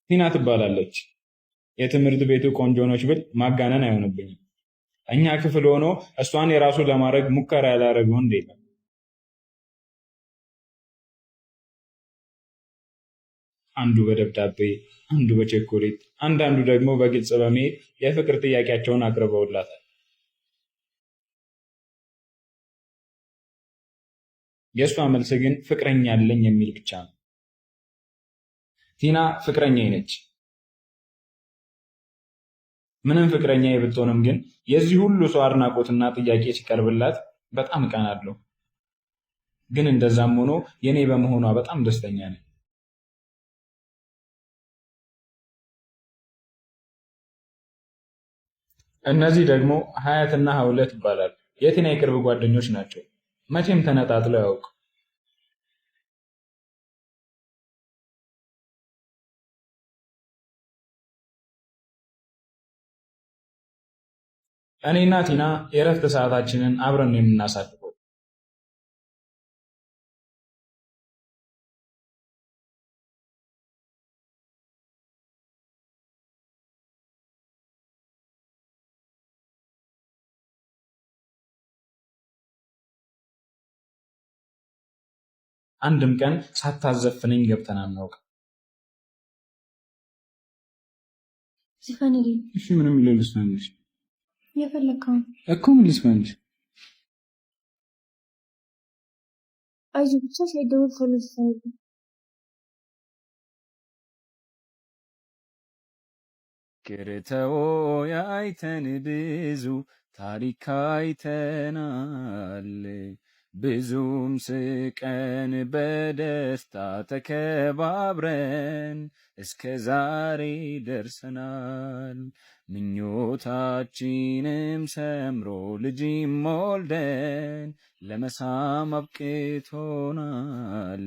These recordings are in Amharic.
ቲና ትባላለች። የትምህርት ቤቱ ቆንጆ ነች ብል ማጋነን አይሆንብኝም። እኛ ክፍል ሆኖ እሷን የራሱ ለማድረግ ሙከራ ያላረገ ወንድ የለም። አንዱ በደብዳቤ፣ አንዱ በቸኮሌት፣ አንዳንዱ ደግሞ በግልጽ በመሄድ የፍቅር ጥያቄያቸውን አቅርበውላታል። የእሷ መልስ ግን ፍቅረኛ አለኝ የሚል ብቻ ነው። ቲና ፍቅረኛዬ ነች። ምንም ፍቅረኛዬ ብትሆንም ግን የዚህ ሁሉ ሰው አድናቆትና ጥያቄ ሲቀርብላት በጣም እቀናለሁ። ግን እንደዛም ሆኖ የኔ በመሆኗ በጣም ደስተኛ ነኝ። እነዚህ ደግሞ ሀያትና ሀውለት ይባላሉ። የቲና የቅርብ ጓደኞች ናቸው። መቼም ተነጣጥለው ያውቁ። እኔና ቲና የእረፍት ሰዓታችንን አብረን ነው የምናሳልፈው። አንድም ቀን ሳታዘፍነኝ ገብተን አናውቅም። እሺ ምንም ልልስፈንሽ የፈለግከውን እኮ ምን ልስፈንሽ? አይዞህ ብቻ ሳይደውል ቶሎ ዝፈንልኝ። ቅርተው ያይተን ብዙ ታሪክ አይተናል። ብዙም ስቀን በደስታ ተከባብረን እስከ ዛሬ ደርሰናል። ምኞታችንም ሰምሮ ልጅም ወልደን ለመሳም አብቅቶናል።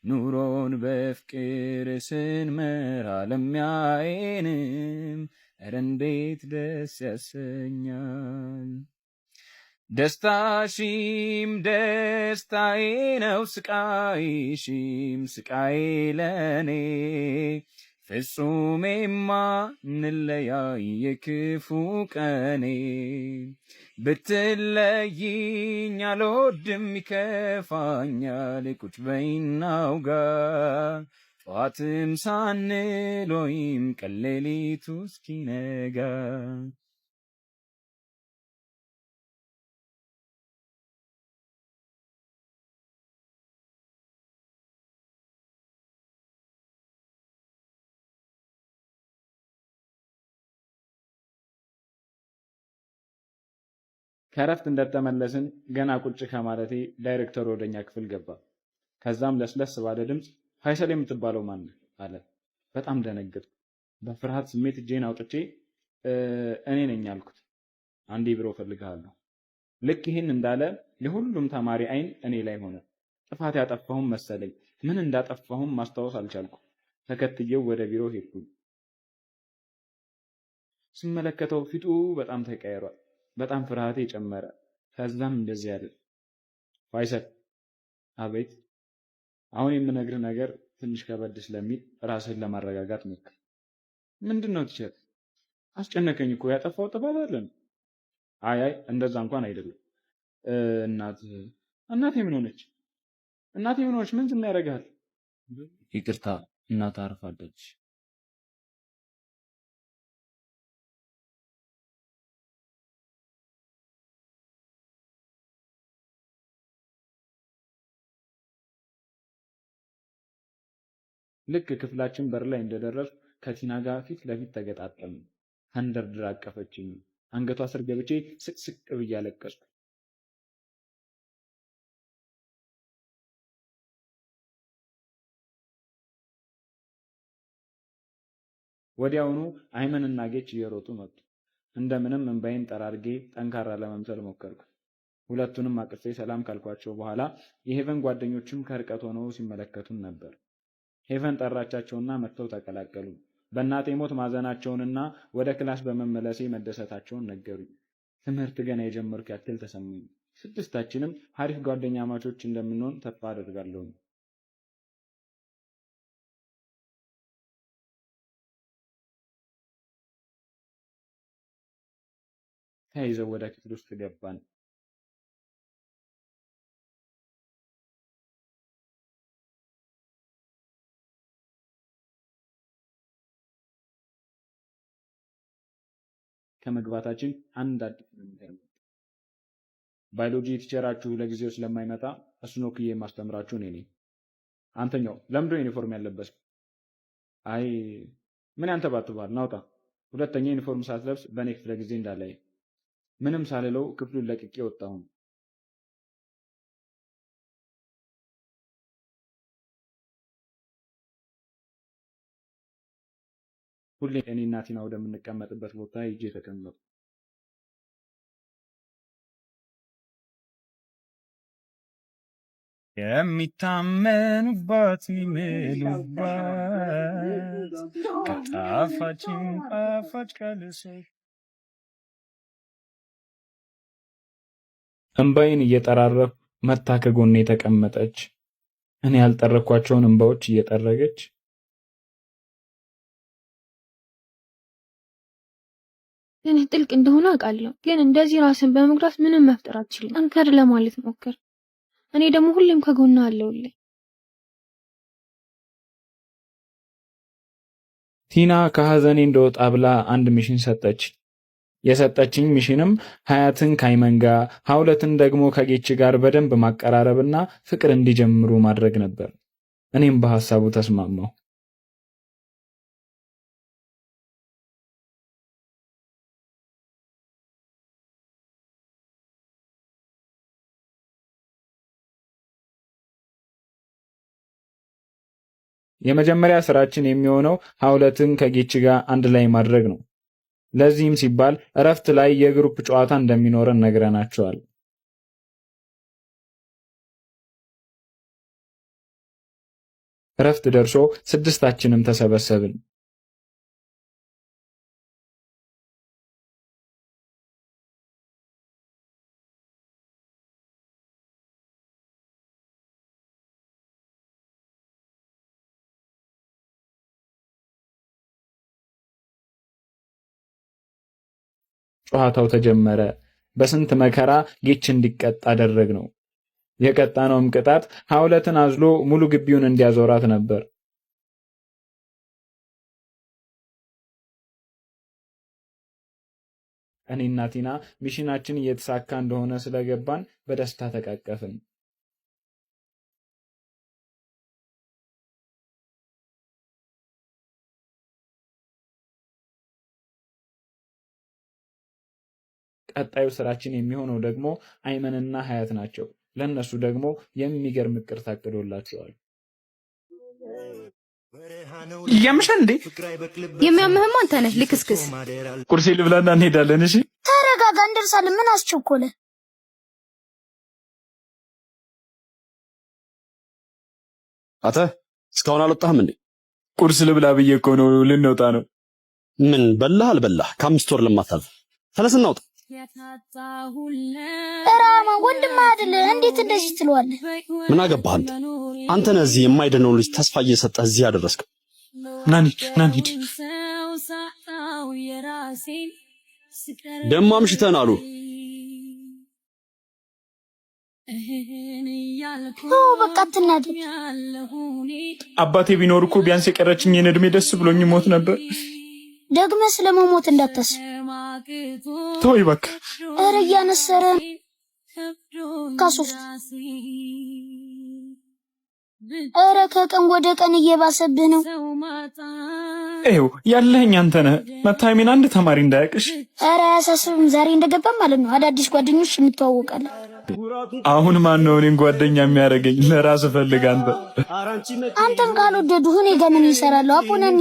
ኑሮን በፍቅር ስንመራ ለሚያየንም ኧረ እንዴት ደስ ያሰኛል። ደስታሽም ደስታዬ ነው፣ ስቃይሽም ስቃዬ ለኔ። ፍጹሜማ እንለያይ የክፉ ቀኔ። ብትለይኝ አልወድም ይከፋኛል። ቁጭ በይ እናውጋ ጠዋትም ሳንል ወይም ቀን ሌሊቱ እስኪነጋ። ከእረፍት እንደተመለስን ገና ቁጭ ከማለቴ ዳይሬክተሩ ወደኛ ክፍል ገባ። ከዛም ለስለስ ባለ ድምፅ ፋይሰል የምትባለው ማን አለ። በጣም ደነገጥኩ። በፍርሃት ስሜት እጄን አውጥቼ እኔ ነኝ አልኩት። አንዴ ቢሮ እፈልግሃለሁ። ልክ ይህን እንዳለ የሁሉም ተማሪ አይን እኔ ላይ ሆነ። ጥፋት ያጠፋሁም መሰለኝ። ምን እንዳጠፋሁም ማስታወስ አልቻልኩ። ተከትዬው ወደ ቢሮ ሄድኩኝ። ስመለከተው ፊቱ በጣም ተቀይሯል። በጣም ፍርሃቴ ጨመረ። ከዛም እንደዚህ አለ፣ ፋይሰል። አቤት። አሁን የምነግርህ ነገር ትንሽ ከበድ ስለሚል ራስህን ለማረጋጋት ሞክር። ምንድን ነው ቲቸር? አስጨነቀኝ እኮ። ያጠፋው ጥፋት አለን? አይ እንደዛ እንኳን አይደለም። እናቴ ምን ሆነች? እናቴ ምን ሆነች? ምን ዝም ያደርግሃል? ይቅርታ እናት አርፋለች። ልክ ክፍላችን በር ላይ እንደደረስኩ ከቲና ጋር ፊት ለፊት ተገጣጠምን። ተንደርድራ አቀፈችኝ። አንገቷ ስር ገብቼ ስቅስቅ ብዬ አለቀስኩ። ወዲያውኑ አይመንና ጌች እየሮጡ መጡ። እንደምንም እንባይን ጠራርጌ ጠንካራ ለመምሰል ሞከርኩ። ሁለቱንም አቅፌ ሰላም ካልኳቸው በኋላ የሄቨን ጓደኞችም ከርቀት ሆነው ሲመለከቱን ነበር። ሄቨን ጠራቻቸውና መጥተው ተቀላቀሉ። በእናቴ ሞት ማዘናቸውንና ወደ ክላስ በመመለሴ መደሰታቸውን ነገሩኝ። ትምህርት ገና የጀመርኩ ያክል ተሰማኝ። ስድስታችንም አሪፍ ጓደኛ ማቾች እንደምንሆን ተስፋ አደርጋለሁ። ተያይዘው ወደ ክፍል ውስጥ ገባን። ከመግባታችን አንድ አዲስ ነገር ነው። ባዮሎጂ ቲቸራችሁ ለጊዜው ስለማይመጣ እሱን ወክዬ የማስተምራችሁ እኔ ነኝ። አንተኛው ለምንድን ነው ዩኒፎርም ያለበስክ? አይ ምን ያንተባትባል? ናውጣ። ሁለተኛ ዩኒፎርም ሳትለብስ በእኔ ክፍለ ጊዜ እንዳላይ። ምንም ሳልለው ክፍሉን ለቅቄ ወጣሁ። ሁሌ እኔና ቲና ወደምንቀመጥበት ቦታ ሂጄ ተቀመጡ። የሚታመኑባት የሚምሉባት ከጣፋጭም ጣፋጭ ካልሰው እንባዬን እየጠራረኩ መታ ከጎኔ ተቀመጠች። እኔ ያልጠረኳቸውን እንባዎች እየጠረገች እኔ ጥልቅ እንደሆነ አውቃለሁ፣ ግን እንደዚህ ራስን በመጉዳት ምንም መፍጠር አትችልም። ጠንከር ለማለት ሞክር። እኔ ደግሞ ሁሌም ከጎና አለሁልህ። ቲና ከሐዘኔ እንደወጣ ብላ አንድ ሚሽን ሰጠች። የሰጠችኝ ሚሽንም ሀያትን ከአይመን ጋር ሀውለትን ደግሞ ከጌች ጋር በደንብ ማቀራረብና ፍቅር እንዲጀምሩ ማድረግ ነበር። እኔም በሐሳቡ ተስማማሁ። የመጀመሪያ ስራችን የሚሆነው ሀውለትን ከጌች ጋር አንድ ላይ ማድረግ ነው። ለዚህም ሲባል እረፍት ላይ የግሩፕ ጨዋታ እንደሚኖረን ነግረናቸዋል። እረፍት ደርሶ ስድስታችንም ተሰበሰብን። ጨዋታው ተጀመረ። በስንት መከራ ጌች እንዲቀጣ አደረግነው። የቀጣነውም ቅጣት ሀውለትን አዝሎ ሙሉ ግቢውን እንዲያዞራት ነበር። እኔና ቲና ሚሽናችን እየተሳካ እንደሆነ ስለገባን በደስታ ተቃቀፍን። ቀጣዩ ስራችን የሚሆነው ደግሞ አይመንና ሀያት ናቸው። ለነሱ ደግሞ የሚገርም እቅድ ታቅዶላቸዋል። ያምሻል እንዴ? የሚያምህም አንተ ነህ ልክስክስ። ቁርሴ ልብላና እንሄዳለን። እሺ ተረጋጋ፣ እንደርሳለን። ምን አስቸኮለ? አተ እስካሁን አልወጣህም እንዴ? ቁርስ ልብላ ብዬ እኮ ነው። ልንወጣ ነው። ምን በላህ አልበላህ ከ5 ወር ለማታዝ ተነስና ውጣ። እራማ ወንድም አይደለ? እንዴት እንደዚህ ትለዋለህ? ምን አገባህ አንተ? አንተ ነህ እዚህ የማይደነው ልጅ ተስፋ እየሰጠህ እዚህ ያደረስከው። ናኒድ ደሞ አምሽተን አሉ። በቃ አትናደድ። አባቴ ቢኖር እኮ ቢያንስ የቀረችኝን እድሜ ደስ ብሎኝ ሞት ነበር። ደግመህ ስለመሞት እንዳታስብ። ተወይ በቃ። ኧረ እያነሰረ ካሶስት ኧረ ከቀን ወደ ቀን እየባሰብህ ነው። ይኸው ያለኸኝ አንተ ነህ። መታየሜን አንድ ተማሪ እንዳያውቅሽ። ኧረ አያሳስብም። ዛሬ እንደገባም ማለት ነው አዳዲስ ጓደኞች እንተዋወቃለን። አሁን ማን ነው እኔን ጓደኛ የሚያደርገኝ? ለራስህ ፈልግ አንተ። አንተን ካልወደዱህ እኔ ጋር ምን ይሰራለሁ? አቦናኒ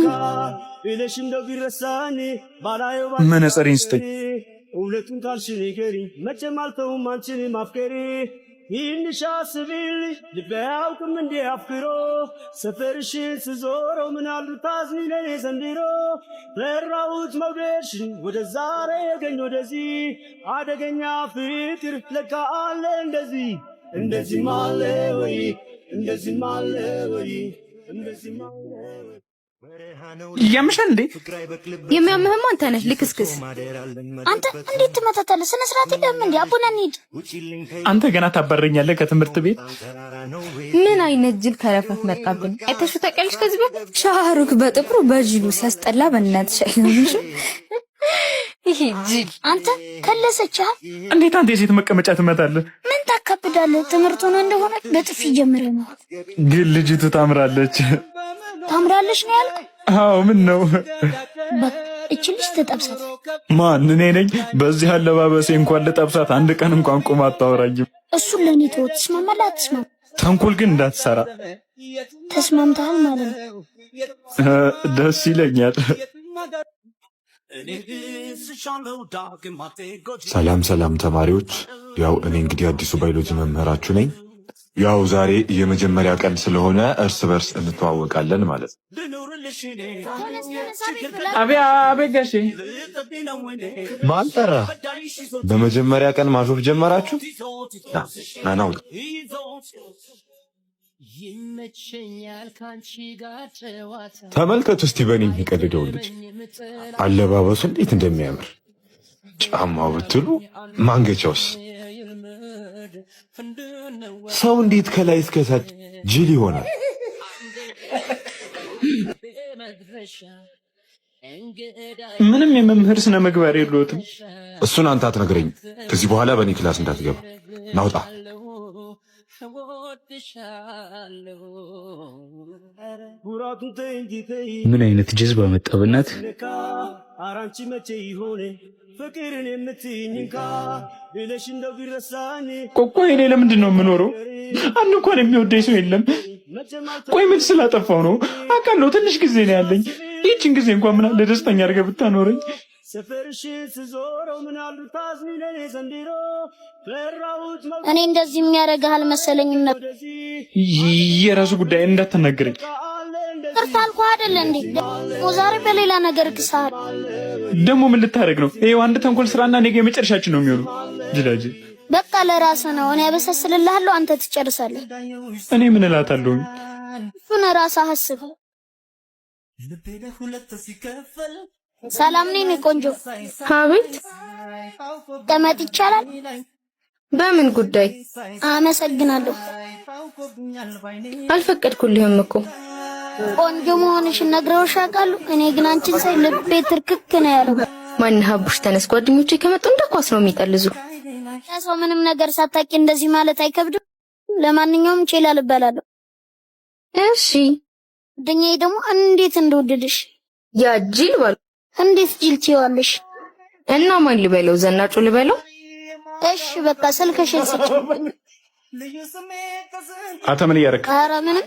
መነጽሬን ስጠኝ። እውነቱን ካልሽ ንገሪኝ፣ መቼም አልተውም አንቺን ማፍቀሬ። ይህንሽ አስቢልኝ ልቤ አያውቅም እንዴ አፍቅሮ። ሰፈርሽን ስዞረው ምናሉ ታዝኒ ለኔ ዘንድሮ። ለራሁት መውደድሽን ወደ ዛሬ የገኝ ወደዚህ አደገኛ ፍቅር ለካ አለ እንደዚህ። እንደዚህም አለ ወይ እንደዚህም አለ ወይ እንደዚህም አለ ወይ ያምሻል እንዴ? የሚያምህም አንተ ነህ ልክስክስ። አንተ እንዴት ትመታታለህ? ስነ ስርዓት የለህም እንዴ? አቡና እንሂድ። አንተ ገና ታባረኛለህ ከትምህርት ቤት። ምን አይነት ጅል ከረፈት መጣብን። አይተሽ ታውቂያለሽ? ከዚህ በፊት ሻህሩክ በጥቁሩ በጅሉ ሲያስጠላ በእናትሽ አይሆንሽ። ይሄ ጅል አንተ ከለሰቻ። እንዴት አንተ የሴት መቀመጫ ትመታለህ? ምን ታካብዳለህ? ትምህርት ሆኖ እንደሆነ በጥፊ ጀምረህ ነው። ግን ልጅቱ ታምራለች። ታምራለች ነው ያልኩ? አዎ ምን ነው? በቃ እቺ ልጅ ተጠብሳት። ማን እኔ ነኝ? በዚህ አለባበሴ እንኳን ልጠብሳት አንድ ቀን እንኳን ቁም አታወራኝም። እሱን ለኔ ተወው። ትስማማለህ አትስማማ? ተንኮል ግን እንዳትሰራ። ተስማምተሃል ማለት ነው? ደስ ይለኛል። ሰላም ሰላም ተማሪዎች፣ ያው እኔ እንግዲህ አዲሱ ባዮሎጂ መምህራችሁ ነኝ። ያው ዛሬ የመጀመሪያ ቀን ስለሆነ እርስ በርስ እንተዋወቃለን ማለት ነው። አቤት ጋሼ። ማን ጠራ? በመጀመሪያ ቀን ማሾፍ ጀመራችሁ? ናናው ተመልከቱ እስቲ በእኔ የሚቀልደው ልጅ አለባበሱ እንዴት እንደሚያምር፣ ጫማው ብትሉ ማንገቻውስ። ሰው እንዴት ከላይ እስከታች ጅል ይሆናል? ምንም የመምህር ስነ ምግባር የለዎትም። እሱን አንተ አትነግረኝ። ከዚህ በኋላ በእኔ ክላስ እንዳትገባ ናውጣ። ምን አይነት ጀዝባ መጣ በእናትህ። አራንቺ መቼ ይሆነ ፍቅርን የምትይኝንካ ብለሽ እንደው ቢረሳኝ። ቆይ እኔ ለምንድን ነው የምኖረው? አንድ እንኳን የሚወደኝ ሰው የለም። ቆይ ምን ስላጠፋው ነው? አውቃለሁ ትንሽ ጊዜ ነው ያለኝ። ይህችን ጊዜ እንኳን ምን አለ ደስተኛ አድርገህ ብታኖረኝ። ሰፈርሽን ስዞረው ምን አሉ ታዝኝ ለኔ ዘንድሮ ፈራሁት። እኔ እንደዚህ የሚያደርግህ አልመሰለኝም ነበር። የራሱ ጉዳይ እንዳትናገረኝ። ቅርታ አልኩህ አይደል እንዴ? ዛሬ በሌላ ነገር ክሳል። ደግሞ ምን ልታደርግ ነው? ይሄው አንድ ተንኮል ስራና ነገ የመጨረሻችን ነው የሚሆነው። ጅላጅ በቃ ለራስህ ነው። እኔ ያበሰስልልሃለሁ፣ አንተ ትጨርሳለህ። እኔ ምን እላታለሁ? እሱን ራስህ አስብ። ሰላም ነኝ ቆንጆ። አቤት። ቀመጥ ይቻላል? በምን ጉዳይ? አመሰግናለሁ። አልፈቀድኩልህም እኮ። ቆንጆ መሆንሽን ነግረውሽ ያውቃሉ? እኔ ግን አንቺን ሳይ ልቤ ትርክክ ነው ያለው። ማን ሀቡሽ? ተነስ። ጓደኞቼ ከመጡ እንደ ኳስ ነው የሚጠልዙ። ሰው ምንም ነገር ሳታቂ እንደዚህ ማለት አይከብድም? ለማንኛውም ቼላ ልበላለሁ። እሺ። ጓደኛዬ ደግሞ እንዴት እንደወደደሽ። ያ ጅል ባል። እንዴት ጅል ትይዋለሽ? እና ማን ልበለው? ዘናጩ ልበለው? እሺ በቃ ስልክሽን ስጪኝ። አንተ ምን እያደረክ? ኧረ ምንም።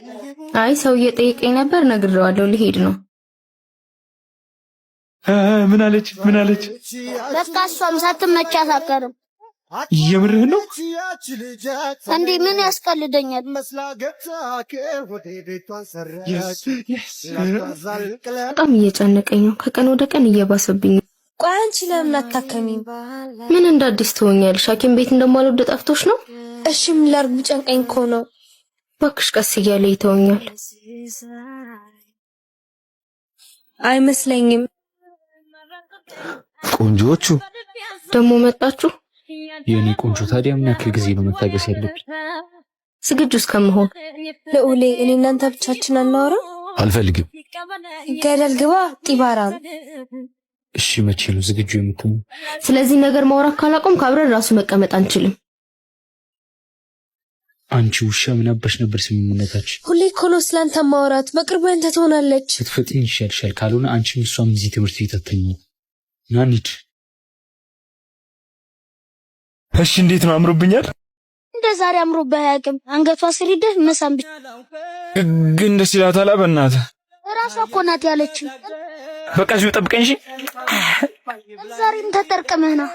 አይ ሰው እየጠየቀኝ ነበር፣ ነግሬዋለሁ። ልሄድ ነው። ምን አለች? ምን አለች? በቃ እሷም ሳትመቻት አትቀርም። የምርህን ነው እንዴ? ምን ያስቀልደኛል? በጣም እየጨነቀኝ ነው። ከቀን ወደ ቀን እየባሰብኝ። ቆይ አንቺ ለምን አታከሚም? ምን እንደ አዲስ ትሆኛለሽ? ሐኪም ቤት እንደማልወድ ጠፍቶሽ ነው? እሺ ምን ላድርግ? ጨንቀኝ እኮ ነው። እባክሽ ቀስ እያለ ይተውኛል። አይመስለኝም። ቆንጆቹ ደግሞ መጣችሁ? የኔ ቆንጆ ታዲያ ምን ያክል ጊዜ ነው መታገስ ያለብኝ? ዝግጁ እስከምሆን። ለኡሌ እኔ እናንተ ብቻችን አናወራ? አልፈልግም። ገደል ግባ ጢባራም። እሺ መቼ ነው ዝግጁ የምትሆኑ? ስለዚህ ነገር ማውራት ካላቆም ካብረን ራሱ መቀመጥ አንችልም። አንቺ ውሻ ምን አባሽ ነበር ስምምነታችን? ሁሌ እኮ ነው ስላንተ ማውራት። በቅርቡ አንተ ትሆናለች። ስትፈጥኝ ይሻልሻል። ካልሆነ አንቺም እሷም እዚህ ትምህርት ቤት አትተኙ። ና እንሂድ። እሺ እንዴት ነው? አምሮብኛል? እንደ ዛሬ አምሮብህ አያውቅም። አንገቷ ስር ሂደህ መሳም ብቻ ግን ደስ ይላታል። በእናትህ እራሷ እኮ ናት ያለችኝ። በቃ እዚሁ ጠብቀኝ። እሺ ዛሬም ተጠርቅመህ ነው።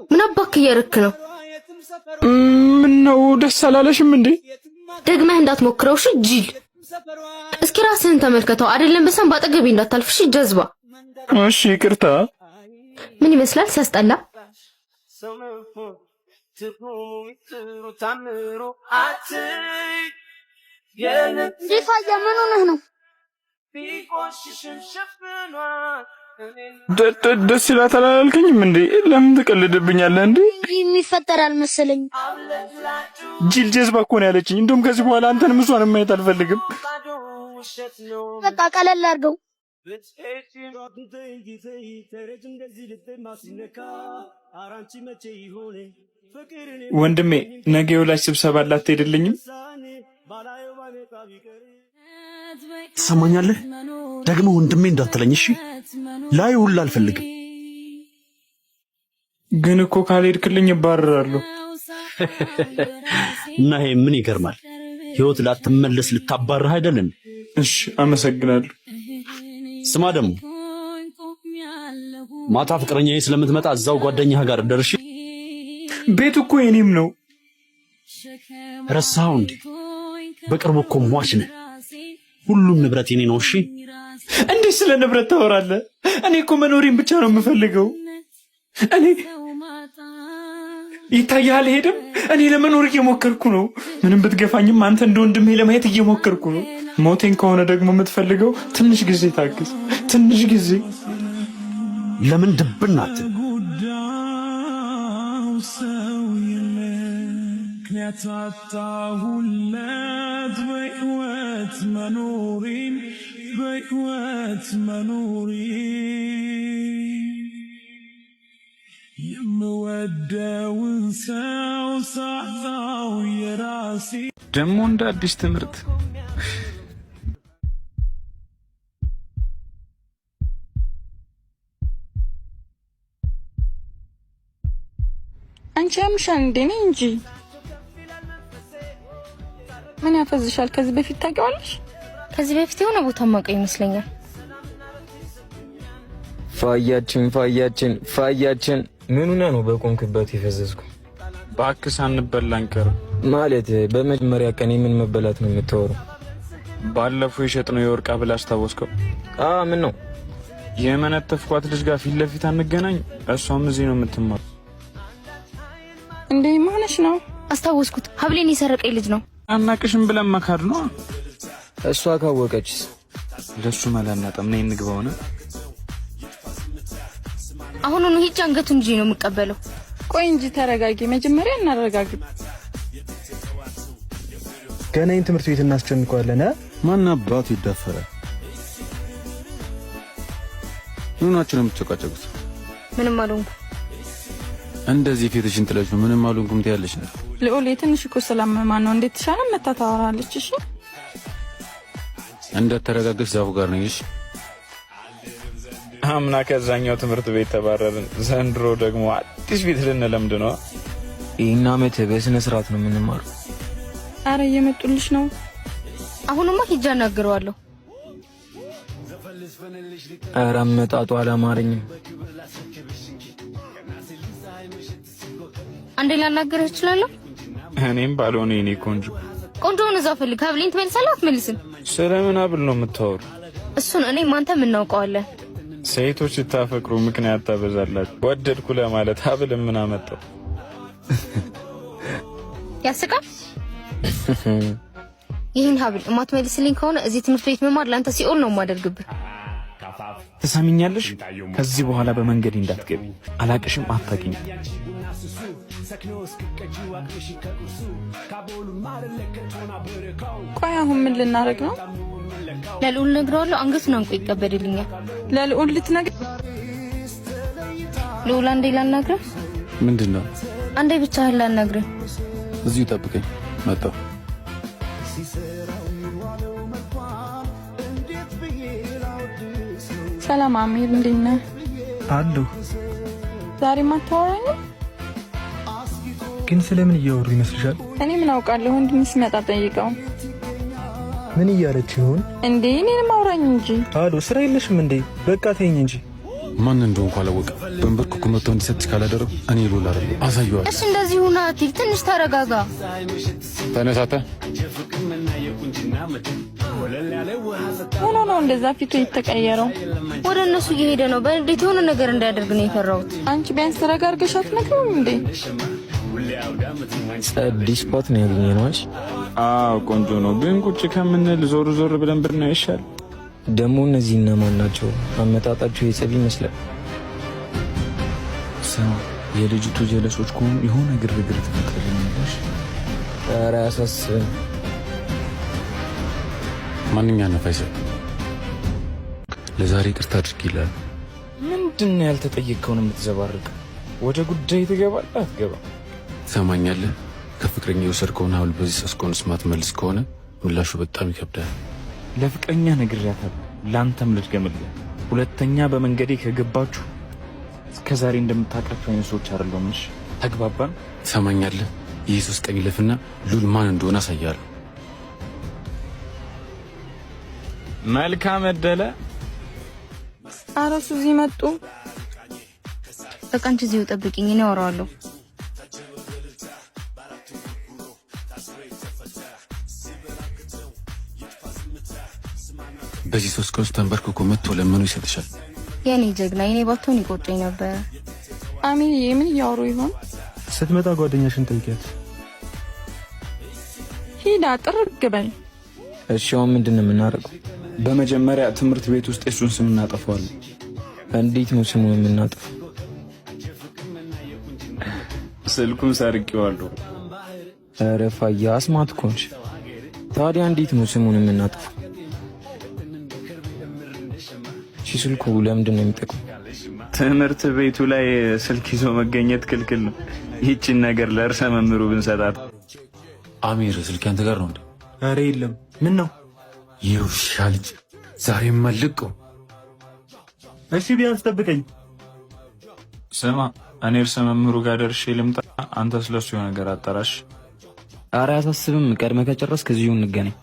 ምን አባክ እያረክ ነው? ምን ነው ደስ አላለሽም እንዴ? ደግመህ እንዳትሞክረው እሺ ጅል። እስኪ ራስህን ተመልከተው። አይደለም በሰም ባጠገቤ እንዳታልፍሽ ጀዝባ። እሺ ይቅርታ። ምን ይመስላል ሲያስጠላ? ዲፋያ ምን ሆነህ ነው? ደስ ይላታል አላልከኝም እንዴ? ለምን ትቀልድብኛለህ እንዴ? የሚፈጠር አልመሰለኝም። ጅል ጀዝባ እኮ ነው ያለችኝ። እንደውም ከዚህ በኋላ አንተንም እሷንም ማየት አልፈልግም። በቃ ቀለል አድርገው። ወንድሜ ነገ የወላጅ ስብሰባ ላትሄድልኝም? ትሰማኛለህ? ደግሞ ወንድሜ እንዳትለኝ እሺ? ላይ ሁላ አልፈልግም። ግን እኮ ካልሄድክልኝ እባረራለሁ። እና ይሄ ምን ይገርማል? ህይወት ላትመለስ ልታባርህ አይደለም? እሺ አመሰግናለሁ። ስማ ደግሞ ማታ ፍቅረኛዬ ስለምትመጣ እዛው ጓደኛህ ጋር ደርሽ። ቤቱ እኮ የኔም ነው። ረሳኸው እንዴ? በቅርቡ እኮ ሟች ነህ። ሁሉም ንብረት የኔ ነው። እሺ እንዴት ስለ ንብረት ታወራለህ? እኔ እኮ መኖሬን ብቻ ነው የምፈልገው። እኔ ይታያል ሄድም እኔ ለመኖር እየሞከርኩ ነው። ምንም ብትገፋኝም አንተ እንደ ወንድሜ ለማየት እየሞከርኩ ነው። ሞቴን ከሆነ ደግሞ የምትፈልገው ትንሽ ጊዜ ታግዝ። ትንሽ ጊዜ ለምን ድብናት? ያታጣሁለት በሕይወት መኖሬን የምወደውን ሰው ሳጣው የራሴ ደግሞ እንደ አዲስ ትምህርት አንቺ ያምሻል እንዴ? ነኝ እንጂ ምን ያፈዝሻል? ከዚህ በፊት ታውቂዋለሽ? ከዚህ በፊት የሆነ ቦታ ማውቀው ይመስለኛል። ፋያችን ምኑና ነው በቆምክበት የፈዘዝኩ? እባክህ ሳንበላ አንቀርም። ማለት በመጀመሪያ ቀን ምን መበላት ነው የምታወራው? ባለፈው የሸጥነው የወርቅ ብል አስታወስከው? ምን ነው የመነተፍኳት ልጅ ጋር ፊት ለፊት አንገናኝ? እሷም እዚህ ነው የምትማረው። እንዴ ማነሽ ነው? አስታወስኩት። ሀብሌን የሰረቀኝ ልጅ ነው። አናቅሽም ብለን መካድ ነው። እሷ ካወቀችስ? ለሱ መላናጠም ነኝ እንግባው ነው። አሁኑኑ ሂጅ አንገቱን እንጂ ነው የምቀበለው። ቆይ እንጂ ተረጋጊ። መጀመሪያ እናረጋግጥ። ገና ይህን ትምህርት ቤት እናስጨንቀዋለን። ማን አባቱ ይዳፈራል? ምናችሁ ነው የምትጨቃጨቁት? ምንም አልሆንኩ። እንደዚህ ፊትሽን ጥለሽ ነው ምንም አልሆንኩም ትያለሽ ነው? ልዑል ትንሽ እኮ ስለማን ነው እንዴት ተሻለ መታ ታወራለች። እሺ እንደተረጋግሽ ዛፉ ጋር ነሽ። አምና ከዛኛው ትምህርት ቤት ተባረርን። ዘንድሮ ደግሞ አዲስ ቤት ልንለምድ ነው። ይህን ዓመት በስነ ስርዓት ነው የምንማረው። አረ እየመጡልሽ ነው። አሁንማ ሂጅ አናግረዋለሁ። አረ አመጣጡ አላማረኝም። አንዴ ላናግርህ እችላለሁ? እኔም ባልሆነ የኔ ቆንጆውን እዛው ፈልግ። ሀብሌን ትመልሳለህ አትመልስም? ስለምን ሀብል ነው የምታወሩ? እሱን እኔም አንተም እናውቀዋለን። ሴቶች ስታፈቅሩ ምክንያት ታበዛላችሁ። ወደድኩ ለማለት ሀብል ምን አመጣው? ያስቃል። ይህን ሀብል የማትመልስልኝ ከሆነ እዚህ ትምህርት ቤት መማር ለአንተ ሲኦል ነው የማደርግብህ። ትሰሚኛለሽ? ከዚህ በኋላ በመንገድ እንዳትገቢ። አላቅሽም፣ አታውቂኝ። ቆይ አሁን ምን ልናደርግ ነው? ለልዑል ነግረዋለሁ። አንገቱን አንቆ ይቀበልልኛል። ለልዑል ልትነግር? ልዑል አንዴ ላናግረህ። ምንድነው? አንዴ ብቻህን ላናግረህ። እዚሁ ጠብቀኝ፣ መጣሁ። ሰላም አሚር፣ እንዴት ነህ? አለሁ። ዛሬም አታወራኝም? ግን ስለምን እያወሩ ይመስልሻል? እኔ ምን አውቃለሁ። ወንድም ሲመጣ ጠይቀው። ምን እያለች ይሆን እንዴ? እኔንም አውራኝ እንጂ። አሎ፣ ስራ የለሽም እንዴ? በቃ ተይኝ እንጂ። ማን እንደሆንኩ አላወቅም። በእንበርኩ መጥቶ እንዲሰጥሽ ካላደረው እኔ ሉላ አይደለም፣ አሳየዋለሁ። እሺ እንደዚህ ሁና አትሂድ፣ ትንሽ ተረጋጋ። ተነሳተ ሆኖ ነው እንደዛ ፊቱ የተቀየረው። ወደ እነሱ እየሄደ ነው። በእንዴት የሆነ ነገር እንዳያደርግ ነው የፈራሁት። አንቺ ቢያንስ ተረጋግተሽ አትነግሪውም እንዴ? ዲስፖት ነው ያገኘነው። አዎ ቆንጆ ነው፣ ግን ቁጭ ከምንል ዞር ዞር ብለን ብናየው ይሻል። ደግሞ እነዚህ እነማን ናቸው? አመጣጣቸው የጸብ ይመስላል። ስማ፣ የልጅቱ ጀለሶች ከሆኑ የሆነ ግርግር ትፈጥርልኛለሽ። ኧረ አያሳስብም። ማንኛ ነፋይሰ ለዛሬ ቅርታ አድርጊላል። ምንድን ነው ያልተጠየቅከውን የምትዘባርቅ? ወደ ጉዳይ ትገባለህ አትገባም? ትሰማኛለህ? ከፍቅረኛ የወሰድከውን ሐብል በዚህ ሰስኮንስ ማትመልስ ከሆነ ምላሹ በጣም ይከብዳል። ለፍቅረኛ ነግሬያታለሁ፣ ላንተም ልድገምልህ። ሁለተኛ በመንገዴ ከገባችሁ እስከዛሬ እንደምታውቃቸው አይነት ሰዎች አይደለሁም። እሺ ተግባባን? ትሰማኛለህ? ይህ 3 ቀን ይለፍና ሉል ማን እንደሆነ አሳያለሁ። መልካም እደለ። ኧረ እሱ እዚህ መጡ። በቃ አንቺ እዚሁ ጠብቂኝ፣ እኔ አወራዋለሁ። በዚህ 3 ቀን ውስጥ ተንበርክኮ መጥቶ ለምኑ ይሰጥሻል። የኔ ጀግና፣ የኔ ባትሆን ይቆጨኝ ነበር። አሚን፣ ምን እያወሩ ይሆን? ስትመጣ ጓደኛሽን ጠይቂያት። ሂዳ ጥርግ በል። እሺ አሁን ምንድን ነው የምናደርገው? በመጀመሪያ ትምህርት ቤት ውስጥ የሱን ስም እናጠፋዋለን። እንዴት ነው ስሙን የምናጠፋው? ስልኩን ሰርቄዋለሁ። ኧረ ፋያ አስማት እኮ ነሽ። ታዲያ እንዴት ነው ስሙን የምናጠፋው? እሺ ስልኩ ለምንድን ነው የሚጠቅመው? ትምህርት ቤቱ ላይ ስልክ ይዞ መገኘት ክልክል ነው። ይህችን ነገር ለእርሰ መምህሩ ብንሰጣት። አሚር ስልክ ያንተ ጋር ነው እንዴ? ኧረ የለም። ምን ነው? ይውሻ ልጅ ዛሬ መልቀው። እሺ ቢያንስ ጠብቀኝ። ስማ፣ እኔ እርሰ መምህሩ ጋር ደርሼ ልምጣ፣ አንተ ስለሱ የሆነ ነገር አጣራሽ። ኧረ አያሳስብም። ቀድመህ ከጨረስክ እዚሁ እንገናኝ።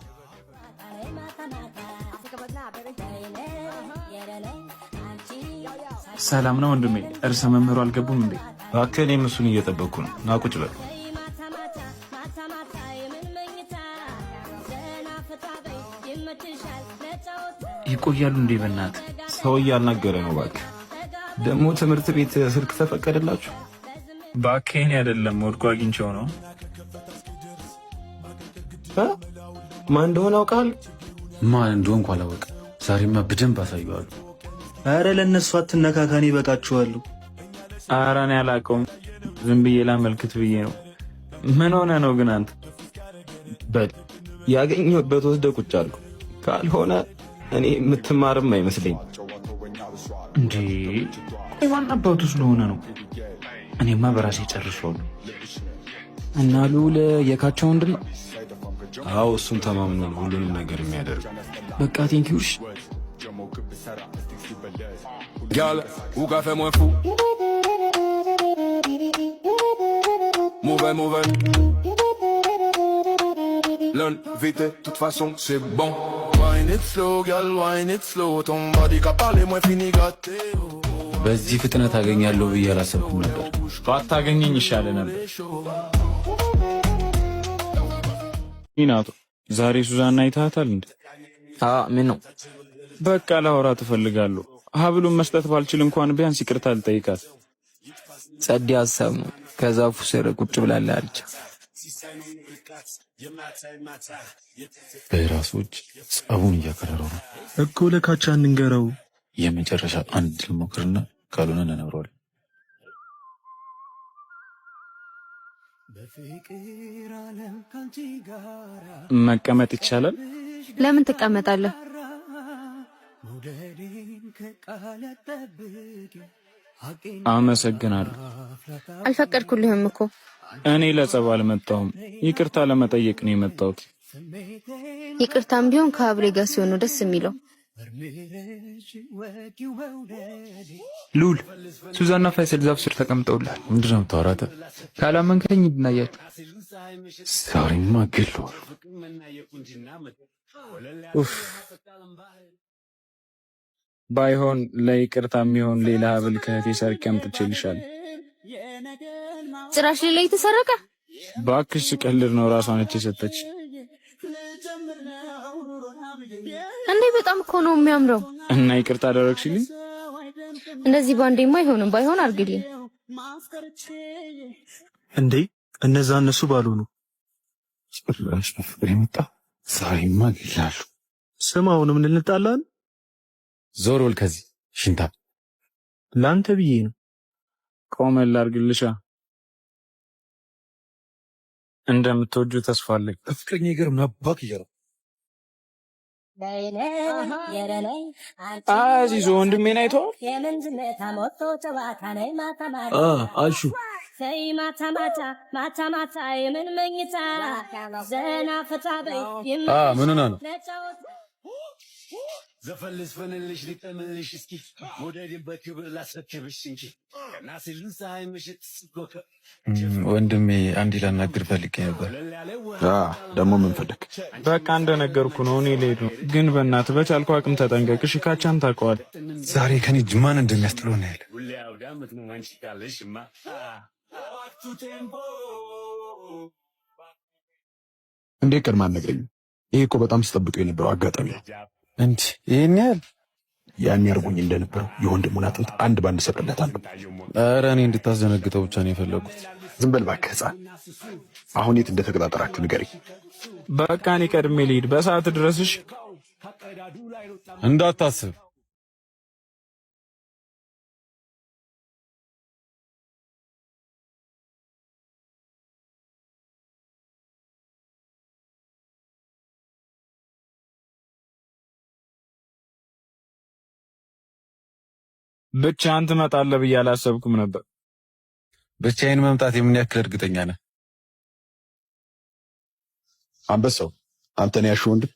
ሰላም ነው ወንድሜ። እርሰ መምህሩ አልገቡም እንዴ? እባክህ እኔም እሱን እየጠበቅኩ ነው። ና ቁጭ በል። ይቆያሉ እንዴ? በእናትህ ሰው እያናገረ ነው። እባክህ ደግሞ ትምህርት ቤት ስልክ ተፈቀደላችሁ? እባክህ እኔ አይደለም ወድቆ አግኝቼው ነው። ማን እንደሆነ አውቃል? ማን እንደሆንኩ አላወቅም። ዛሬማ በደንብ አሳየዋለሁ። ኧረ ለእነሱ አትነካካኒ፣ ይበቃችኋሉ። ኧረ እኔ አላውቀውም፣ ዝም ብዬ ላመልክት ብዬ ነው። ምን ሆነ ነው ግን አንተ? በል ያገኘሁበት ወስደህ ቁጭ አልኩ። ካልሆነ እኔ የምትማርም አይመስለኝ። እንዴ ማን አባቱ ስለሆነ ነው? እኔማ በራሴ ጨርሻለሁ። እና ሉል የካቸው ወንድም ነው? አዎ እሱን ተማምኖ ነው ሁሉንም ነገር የሚያደርግ። በቃ ቴንኪውሽ። Gal, ou qu'a fait moins fou? Mauvais. L'un vite, toute façon, c'est bon. Wine it slow, gal, wine it slow. Ton body qu'a parlé, moins fini gâté. በዚህ ፍጥነት አገኛለሁ ብዬ አላሰብኩም ነበር። ባታገኘኝ ይሻል ነበር። ይናቱ ዛሬ ሱዛና አይታታል እንዴ? ምን ነው? በቃ ላወራ ትፈልጋለሁ። ሀብሉን መስጠት ባልችል እንኳን ቢያንስ ይቅርታ ልጠይቃት። ጸዴ ሀሳብ ነው። ከዛፉ ስር ቁጭ ብላለች አለች። በራሶች ጸቡን እያከረረው ነው እኮ። ለካቻ እንንገረው። የመጨረሻ አንድ ልሞክርና ካልሆነ እንነግረዋለን። መቀመጥ ይቻላል? ለምን ትቀመጣለህ? አመሰግናለሁ። አልፈቀድኩልህም እኮ። እኔ ለጸብ አልመጣሁም፣ ይቅርታ ለመጠየቅ ነው የመጣሁት። ይቅርታም ቢሆን ከሀብሌ ጋር ሲሆን ነው ደስ የሚለው። ሉል ሱዛና ፋይሰል ዛፍ ስር ተቀምጠውላል። ምንድን ነው የምታወራው? ካላመንከኝ እንድናያቸው። ዛሬማ ገለዋል። ባይሆን ለይቅርታ የሚሆን ሌላ ሀብል ከእህቴ ሰርቄ አምጥቼልሻለሁ። ጭራሽ ሌላ የተሰረቀ? እባክሽ ስቀልድ ነው፣ ራሷ ነች የሰጠች። እንዴ በጣም እኮ ነው የሚያምረው። እና ይቅርታ አደረግሽልኝ? እንደዚህ ባንዴማ አይሆንም። ባይሆን አርግልኝ። እንዴ እነዛ እነሱ ባልሆኑ ጭራሽ በፍቅር የመጣ ዛሬማ ይላሉ። ስም አሁንም እንጣላለን። ዞር በል ከዚህ ሽንታ። ላንተ ብዬ ነው። ቆመን ላርግልሻ። እንደምትወጁ ተስፋ አለኝ። በፍቅረኛ ይገር ናባክ ይገር አዚዞ ወንድሜን አይተዋል? አሹ ምንና ነው? ዘፈልስ ፈንልሽ ሊጠምልሽ እስኪ ሞዴልን በክብር ላስረክብሽ እንጂ ናሲልን ፀሐይ ምሽት ስጎከ ወንድሜ አንድ ላናግር ፈልጌ ነበር። ደግሞ ምን ፈለግ? በቃ እንደነገርኩ ነው። እኔ ልሄድ ነው፣ ግን በእናትህ በቻልኩ አቅም ተጠንቀቅ። እሺ ካቻን ታውቀዋል። ዛሬ ከኔ ማን እንደሚያስጥለው ነው ያለ። እንዴ ቀድማ አልነግረኝም? ይሄ እኮ በጣም ስጠብቀው የነበረው አጋጣሚ ነው። እንዴ ይሄን ያህል ያን ያርጉኝ እንደነበረው የወንድሙን አጥንት አንድ ባንድ ሰቅለታለሁ። ኧረ እኔ እንድታዘነግጠው ብቻ ነው የፈለጉት። ዝም በል እባክህ ሕፃን። አሁን የት እንደተቀጣጠራችሁ ንገረኝ። በቃ እኔ ቀድሜ ልሂድ። በሰዓት ድረስሽ እንዳታስብ። ብቻህን ትመጣለህ ብዬ አላሰብኩም ነበር። ብቻዬን መምጣት የምን ያክል እርግጠኛ ነህ? አንበሳው አንተ ነው ያልሽው ወንድም?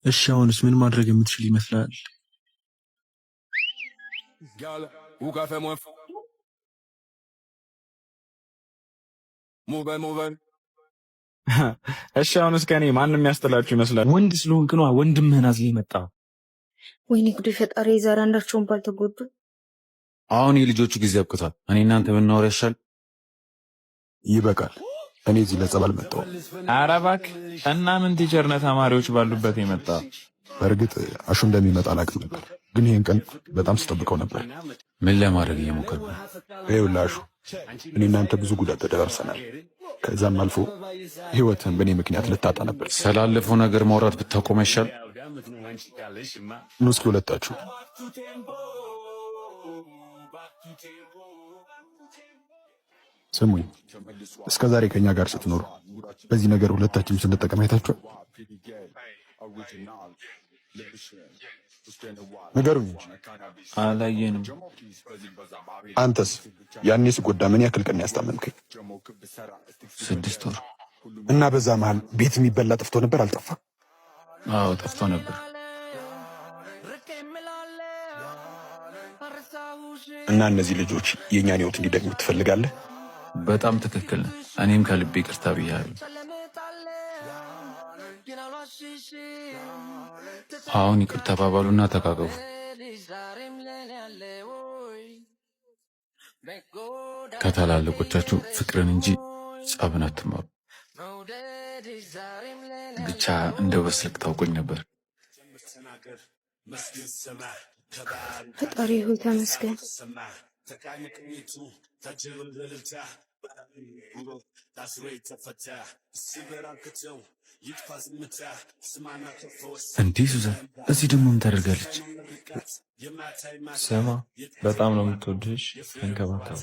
እሺ አሁንስ ምን ማድረግ የምትችል ይመስላል? እሺ አሁንስ ከኔ ማንም ያስጥላችሁ ይመስላል? ወንድ ስለሆንክ ነው ወንድምህን አዝለህ መጣ። ወይኔ ጉድ ፈጣሪ፣ ዛሬ አንዳቸውን ባልተጎዱ። አሁን የልጆቹ ጊዜ አብቅቷል። እኔ እናንተ ብናወራ ይሻል። ይበቃል። እኔ እዚህ ለጸበል መጣሁ። ኧረ እባክህ እና ምን ቲቸር ነህ ተማሪዎች ባሉበት የመጣ? በእርግጥ አሹ እንደሚመጣ አላውቅም ነበር፣ ግን ይሄን ቀን በጣም ስጠብቀው ነበር። ምን ለማድረግ እየሞከርኩ ነው? ይኸውልህ አሹ፣ እኔ እናንተ ብዙ ጉዳት ተደራርሰናል። ከዛም አልፎ ህይወትን በእኔ ምክንያት ልታጣ ነበር። ስላለፈው ነገር ማውራት ብታቆም አይሻል? ኑ እስኪ ሁለታችሁ ስሙኝ። እስከ ዛሬ ከኛ ጋር ስትኖሩ በዚህ ነገር ሁለታችንም ስንጠቀም አይታችኋል? ንገሩኝ እንጂ። አላየንም። አንተስ ያኔ ስጎዳ ምን ያክል ቀን ያስታመምከኝ? 6 ወር። እና በዛ መሃል ቤት የሚበላ ጠፍቶ ነበር? አልጠፋም? አዎ ጠፍቶ ነበር። እና እነዚህ ልጆች የእኛን ህይወት እንዲደግሙ ትፈልጋለህ? በጣም ትክክል። እኔም ከልቤ ይቅርታ ብያለሁ። አሁን ይቅር ተባባሉና ተቃቀፉ። ከታላላቆቻችሁ ፍቅርን እንጂ ጸብን አትማሩ። ብቻ እንደው በስልክ ታውቆኝ ነበር። ፈጣሪ ሆይ ተመስገን። እንዲህ ሱዛን እዚህ ደግሞ ምን ታደርጋለች? ስማ በጣም ነው የምትወድሽ። ተንከባከባ።